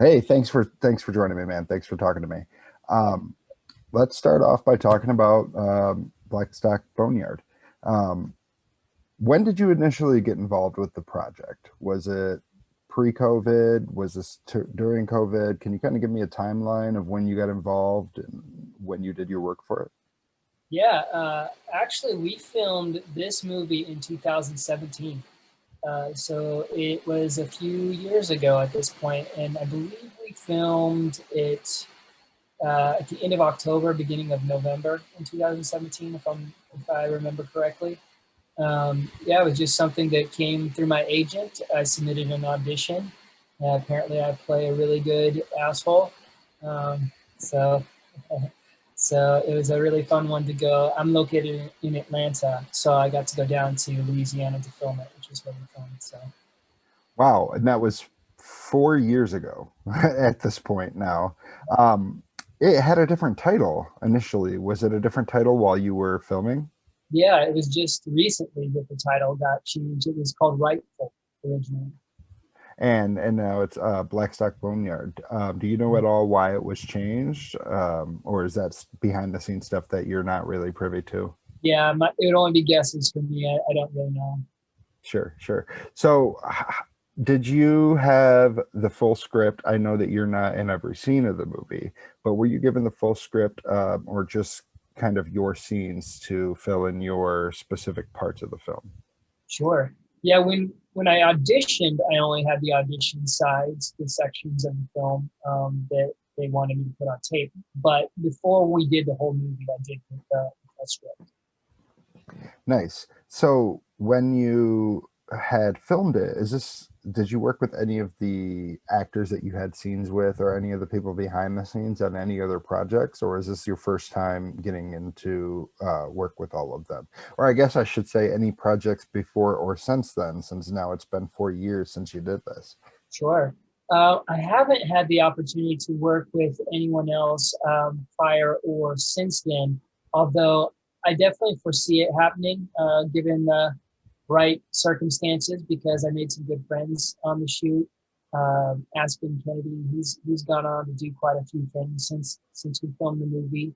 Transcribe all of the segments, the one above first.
Hey, thanks for joining me, man. Thanks for talking to me. Um, let's start off by talking about Blackstock Boneyard. Um, when did you initially get involved with the project? Was it pre-COVID? Was this during COVID? Can you kind of give me a timeline of when you got involved and when you did your work for it? Yeah, actually, we filmed this movie in 2017. So it was a few years ago at this point, and I believe we filmed it at the end of October, beginning of November in 2017, if I remember correctly. Yeah, it was just something that came through my agent. I submitted an audition. Apparently, I play a really good asshole. Um, so So it was a really fun one to go. I'm located in Atlanta, so I got to go down to Louisiana to film it, which was really fun. So Wow, and that was 4 years ago at this point now. Um, it had a different title initially. Was it a different title while you were filming? yeah, it was just recently that the title got changed. It was called Rightful originally. And now it's Blackstock Boneyard. Do you know at all why it was changed, or is that behind the scenes stuff that you're not really privy to? Yeah, it would only be guesses for me. I don't really know. Sure, sure. So, did you have the full script? I know that you're not in every scene of the movie, but were you given the full script, or just kind of your scenes to fill in your specific parts of the film? Sure. Yeah, when I auditioned, I only had the audition sides, the sections of the film that they wanted me to put on tape. But before we did the whole movie, I did put the script. Nice. So when you had filmed it, did you work with any of the actors that you had scenes with or any of the people behind the scenes on any other projects, or is this your first time getting into work with all of them? Or I guess I should say any projects before or since then, since now it's been 4 years since you did this. Sure. I haven't had the opportunity to work with anyone else prior or since then, although I definitely foresee it happening given the right circumstances because I made some good friends on the shoot. Aspen Kennedy, he's gone on to do quite a few things since we filmed the movie.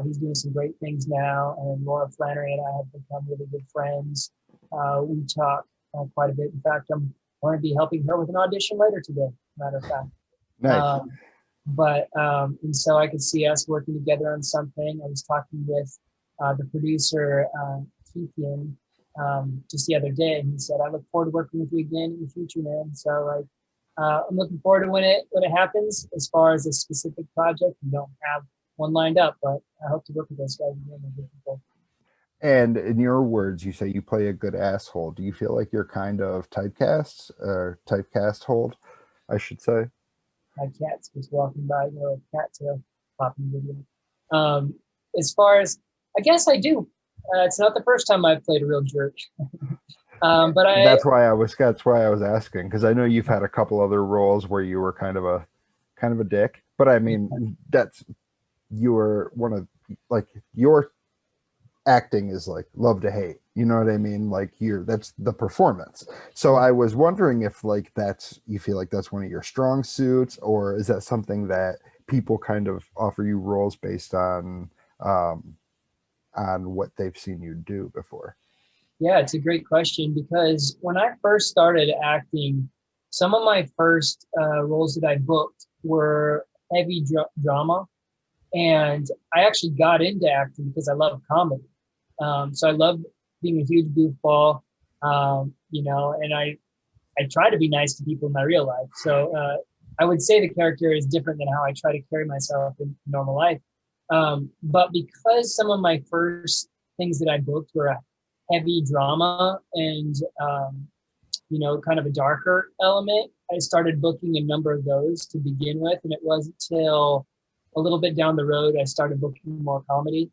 He's doing some great things now, and Laura Flannery and I have become really good friends. We talk quite a bit. In fact, I'm going to be helping her with an audition later today, matter of fact. Nice. But and so I could see us working together on something. I was talking with the producer, Keithian, just the other day, and he said, "I look forward to working with you again in the future, man." So like, I'm looking forward to when it happens. As far as a specific project, we don't have one lined up, but I hope to work with those guys again. They're good people. And in your words, you say you play a good asshole. Do you feel like you're kind of typecast or typecast hold, I should say? My cat's just walking by, a cat tail popping video. Um, as far as I guess I do. It's not the first time I've played a real jerk, but I That's why I was asking, because I know you've had a couple other roles where you were kind of a dick. But I mean, that's you were one of like your acting is like love to hate. You know what I mean? Like you're that's the performance. So I was wondering if like that's you feel like that's one of your strong suits, or is that something that people kind of offer you roles based um on what they've seen you do before? Yeah, it's a great question because when I first started acting, some of my first roles that I booked were heavy drama, and I actually got into acting because I love comedy. So I love being a huge goofball, and I try to be nice to people in my real life. So I would say the character is different than how I try to carry myself in normal life. But because some of my first things that I booked were a heavy drama and kind of a darker element, I started booking a number of those to begin with, and it wasn't until a little bit down the road I started booking more comedy.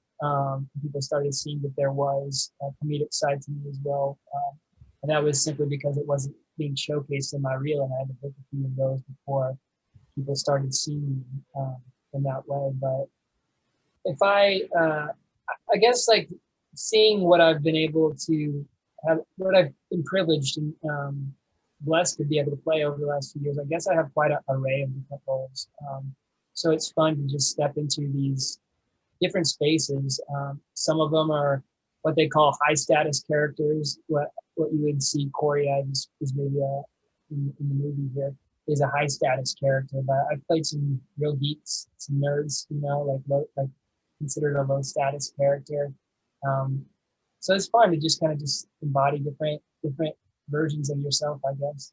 People started seeing that there was a comedic side to me as well, and that was simply because it wasn't being showcased in my reel, and I had to book a few of those before people started seeing me in that way. But if I guess like seeing what I've been able to have, what I've been privileged blessed to be able to play over the last few years. I guess I have quite an array of different roles. So it's fun to just step into these different spaces. Some of them are what they call high status characters. What you would see Corey is maybe in the movie here is a high status character. But I've played some real geeks, some nerds, like considered a low status character. So it's fun to just kind of just embody different versions of yourself, I guess.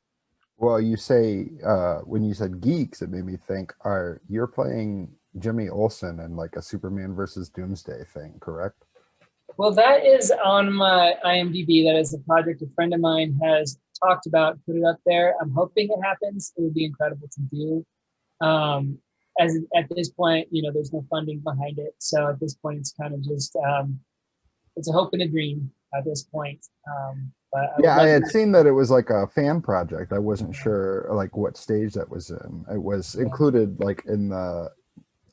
Well, you say when you said geeks, it made me think: Are you're playing Jimmy Olsen and like a Superman versus Doomsday thing, correct? Well, that is on my IMDb. That is a project a friend of mine has talked about, put it up there. I'm hoping it happens. It would be incredible to do. As at this point, there's no funding behind it. So at this point, it's kind of just, it's a hope and a dream at this point. But I would Yeah, I love had to. seen that it was like a fan project. I wasn't sure like what stage that was in. It was included like in the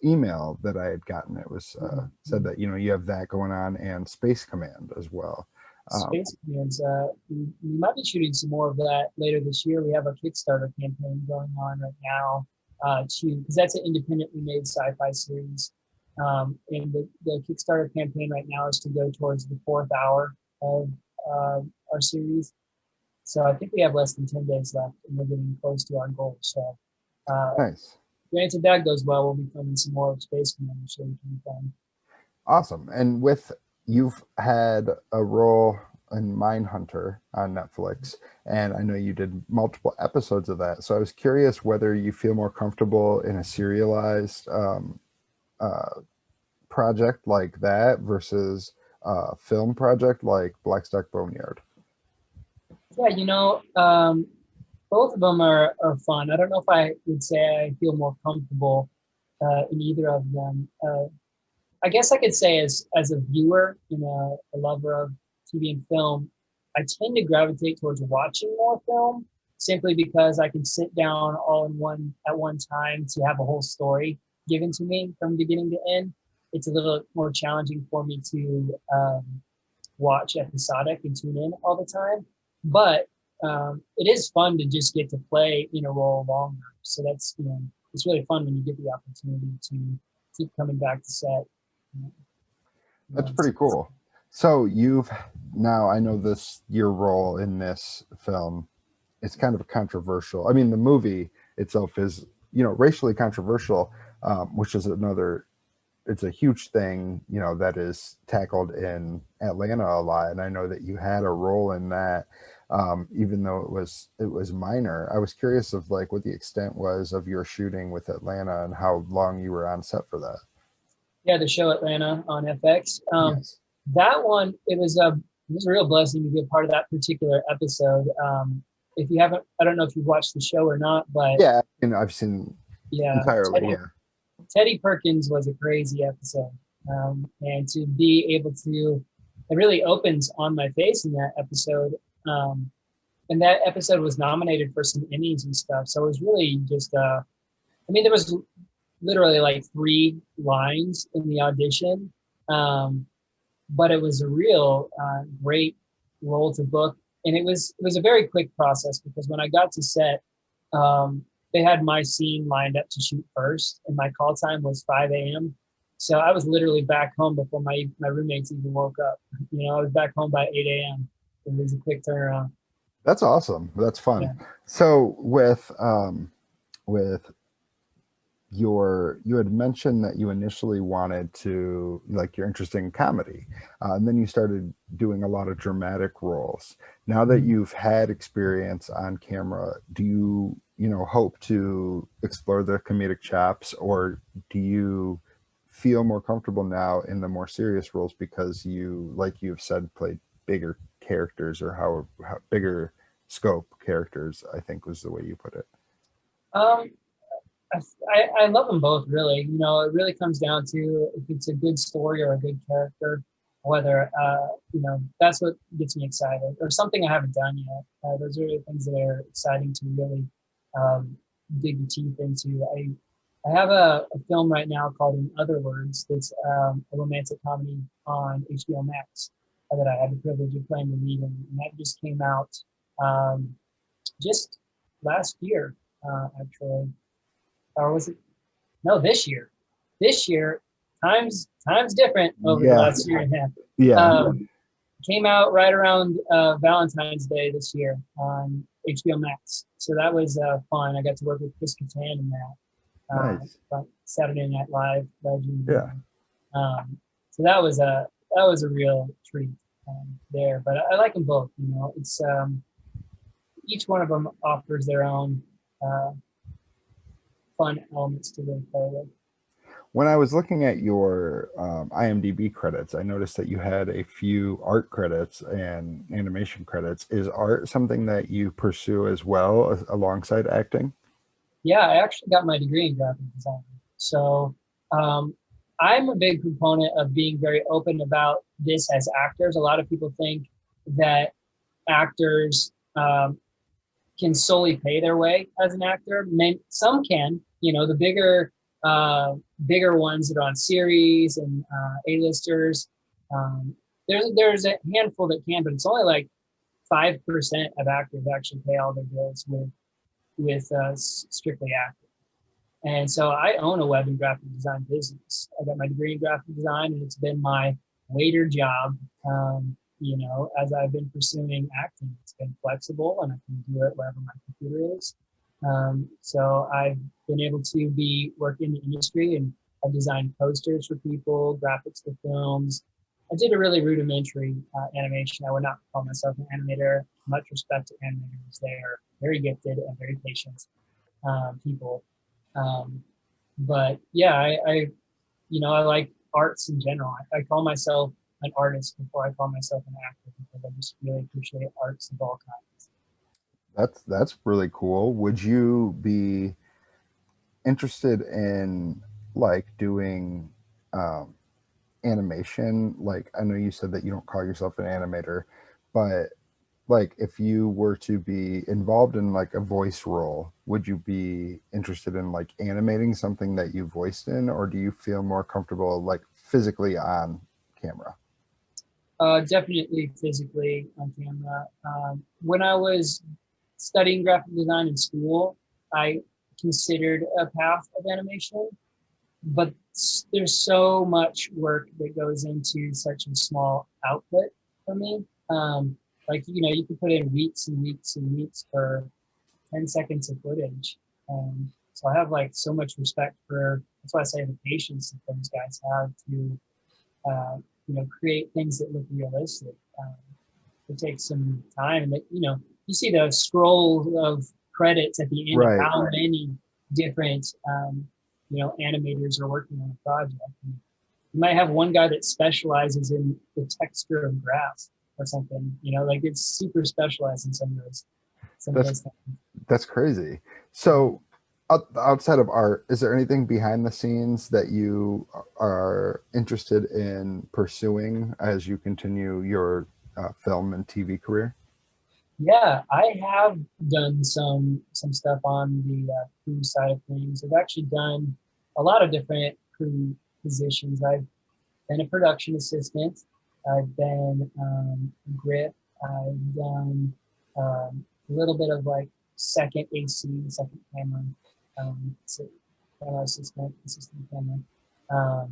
email that I had gotten. It was said that you have that going on and Space Command as well. Space Commands. We might be shooting some more of that later this year. We have a Kickstarter campaign going on right now, because that's an independently made sci-fi series. And the Kickstarter campaign right now is to go towards the fourth hour of our series. So I think we have less than 10 days left, and we're getting close to our goal. So, Nice. granted that goes well, we'll be filming some more of Space Command, so we can be fun. Awesome. And with you've had a role in Mindhunter on Netflix, and I know you did multiple episodes of that. So I was curious whether you feel more comfortable in a serialized project like that versus a film project like Blackstock Boneyard. Yeah, both of them are fun. I don't know if I would say I feel more comfortable in either of them. I guess I could say as a viewer and a lover of TV and film, I tend to gravitate towards watching more film simply because I can sit down all in one at one time to have a whole story given to me from beginning to end. It's a little more challenging for me to watch episodic and tune in all the time, but it is fun to just get to play in a role longer. So that's it's really fun when you get the opportunity to keep coming back to set. That's pretty cool. So now I know your role in this film is kind of controversial. I mean, the movie itself is, racially controversial, which is it's a huge thing, that is tackled in Atlanta a lot. And I know that you had a role in that, even though it was minor. I was curious of like what the extent was of your shooting with Atlanta and how long you were on set for that. Yeah, the show Atlanta on FX. Yes. That one, it was a real blessing to be a part of that particular episode. If you haven't, I don't know if you've watched the show or not, but Yeah, I've seen yeah, entirely. Teddy Perkins was a crazy episode, and to be able to, it really opens on my face in that episode. And that episode was nominated for some Emmys and stuff, so it was really just. There was literally like 3 lines in the audition. But it was a real great role to book. And it was a very quick process because when I got to set, they had my scene lined up to shoot first, and my call time was 5 a.m. So I was literally back home before my roommates even woke up. I was back home by 8 a.m. It was a quick turnaround. That's awesome. That's fun. Yeah. So with you had mentioned that you initially wanted to, like, you're interested in comedy, and then you started doing a lot of dramatic roles. Now that you've had experience on camera, do you hope to explore the comedic chops, or do you feel more comfortable now in the more serious roles because you, like you've said, played bigger characters, or how bigger scope characters, I think was the way you put it? I love them both, really. It really comes down to if it's a good story or a good character, whether, that's what gets me excited, or something I haven't done yet. Those are the things that are exciting to really dig the teeth into. I have a film right now called In Other Words. That's a romantic comedy on HBO Max that I had the privilege of playing the lead in, and that just came out just last year, actually, or was it? No, this year. This year, times different over the last year and a half. Yeah. Came out right around Valentine's Day this year on HBO Max. So that was fun. I got to work with Chris Kattan in that. Nice. Saturday Night Live legend. Yeah. So that was a real treat there. But I like them both. You know, it's each one of them offers their own fun elements to really play with. When I was looking at your IMDb credits, I noticed that you had a few art credits and animation credits. Is art something that you pursue as well alongside acting? Yeah, I actually got my degree in graphic design. So I'm a big proponent of being very open about this as actors. A lot of people think that actors can solely pay their way as an actor. Some can, you know, the bigger ones that are on series and A-listers. There's a handful that can, but it's only like 5% of actors actually pay all their bills with strictly acting. And so I own a web and graphic design business. I got my degree in graphic design, and it's been my waiter job. You know, as I've been pursuing acting, it's been flexible, and I can do it wherever my computer is. So I've been able to be working in the industry, and I've designed posters for people, graphics for films. I did a really rudimentary animation. I would not call myself an animator. Much respect to animators. They are very gifted and very patient people. But yeah, I like arts in general. I call myself an artist before I call myself an actor, because I just really appreciate arts of all kinds. That's really cool. Would you be interested in like doing animation? Like, I know you said that you don't call yourself an animator, but like if you were to be involved in like a voice role, would you be interested in like animating something that you voiced in, or do you feel more comfortable like physically on camera? Definitely physically on camera. When I was studying graphic design in school, I considered a path of animation, but there's so much work that goes into such a small output for me. Like, you know, you could put in weeks and weeks and weeks for 10 seconds of footage. So I have like so much respect for, that's why I say the patience that those guys have to, you know, create things that look realistic. It takes some time, and you know, you see the scroll of credits at the end Right. of how many different, you know, animators are working on a project. And you might have one guy that specializes in the texture of grass or something, you know, like it's super specialized in some of those things. That's crazy. So outside of art, is there anything behind the scenes that you are interested in pursuing as you continue your film and TV career? Yeah, I have done some stuff on the crew side of things. I've actually done a lot of different crew positions. I've been a production assistant. I've been a grip. I've done a little bit of like second AC, second camera, camera assistant camera.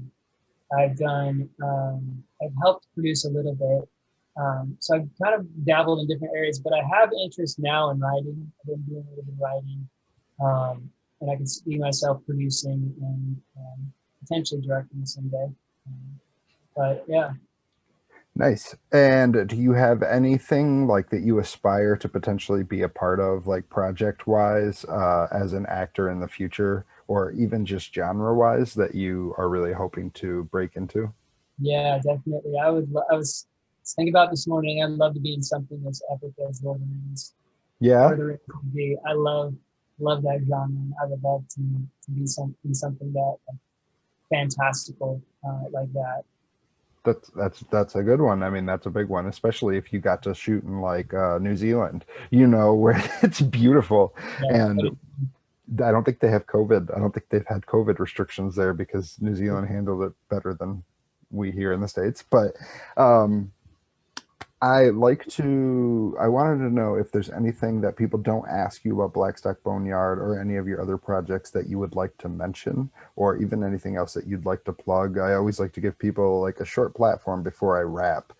I've done, I've helped produce a little bit. So I've kind of dabbled in different areas, but I have interest now in writing. I've been doing a little bit of writing, and I can see myself producing and potentially directing someday. But yeah. Nice. And do you have anything like that you aspire to potentially be a part of, like project wise, as an actor in the future, or even just genre wise, that you are really hoping to break into? Yeah, definitely. I was thinking about this morning. I'd love to be in something as epic as Lord of the Rings. Yeah. Lord of the Rings would be. I love that genre. I would love to be something that fantastical like that. That's a good one. I mean, that's a big one, especially if you got to shoot in like New Zealand, you know, where it's beautiful. Yeah. And I don't think they have COVID. I don't think they've had COVID restrictions there because New Zealand handled it better than we here in the States. But I wanted to know if there's anything that people don't ask you about Blackstock Boneyard or any of your other projects that you would like to mention, or even anything else that you'd like to plug. I always like to give people like a short platform before I wrap,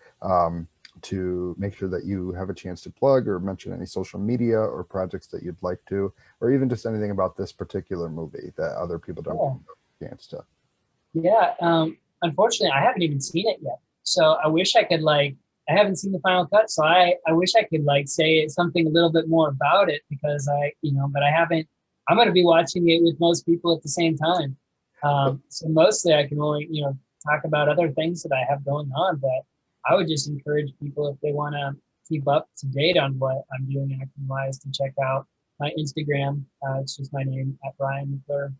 to make sure that you have a chance to plug or mention any social media or projects that you'd like to, or even just anything about this particular movie that other people don't Yeah. get a chance to. Yeah. Unfortunately, I haven't even seen it yet. So I wish I could like. I haven't seen the final cut, so I wish I could like say something a little bit more about it because but I haven't. I'm going to be watching it with most people at the same time. So mostly I can only talk about other things that I have going on. But I would just encourage people if they want to keep up to date on what I'm doing acting wise to check out my Instagram. It's just my name at Bryan McClure.